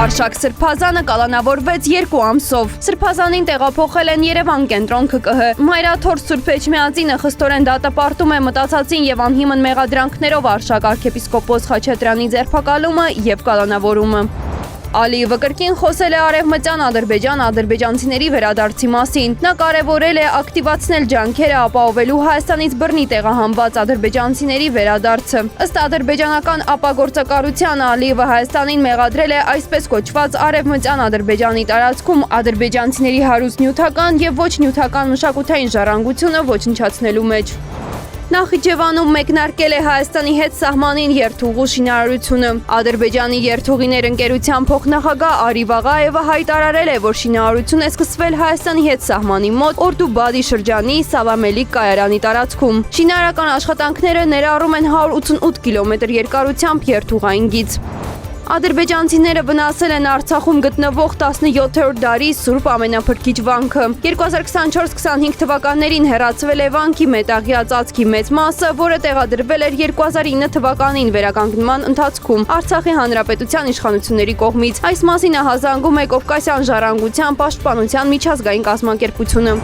Արշակ Սրբազանը կալանավորվեց 2 ամսով։ Սրբազանին տեղափոխել են Երևան կենտրոն ԿԿՀ։ Մայրաթորձ Սուրբ Էջմիածինը խստորեն դատապարտում է մտածածին եւ անհիմն մեղադրանքներով Արշակ arczepiskopos Խաչատրյանի ձերբակալումը եւ կալանավորումը։ Ալիևը կրկին խոսել է Արևմտյան Ադրբեջան ադրբեջանցիների վերադարձի մասին։ Նա կարևորել է ակտիվացնել ջանքերը ապահովելու Հայաստանից բռնի տեղահանված ադրբեջանցիների վերադարձը։ Ըստ ադրբեջանական ապագործակալության Ալիևը Հայաստանին մեղադրել է այսպես կոչված Արևմտյան Ադրբեջանի տարածքում ադրբեջանցիների հարուստ նյութական եւ ոչ նյութական մշակութային ժառանգությունը ոչնչացնելու մեջ։ Նախիջևանում մեկնարկել է Հայաստանի հետ սահմանին երթուղու շինարարությունը։ Ադրբեջանի երթուղիներ ընկերության փոխնախագահ Արի Վաղաևը հայտարարել է, որ շինարարությունը սկսվել Հայաստանի հետ սահմանի մոտ Օրդու-Բադի շրջանի Սավամելիք կայարանի տարածքում։ Շինարարական աշխատանքները ներառում են 188 կիլոմետր երկարությամբ երթուղային գիծ։ Ադրբեջանցիները վնասել են Արցախում գտնվող 17-րդ դարի Սուրբ ամենափրկիչ վանքը։ 2024-25 թվականներին հեռացվել է վանքի մետաղյա ծածկի մեծ մասը, որը տեղադրվել էր 2009 թվականին վերականգնման ընթացքում Արցախի Հանրապետության իշխանությունների կողմից։ Այս մասին ահազանգում է Կովկասյան ժառանգության պաշտպանության միջազգային կազմակերպությունը։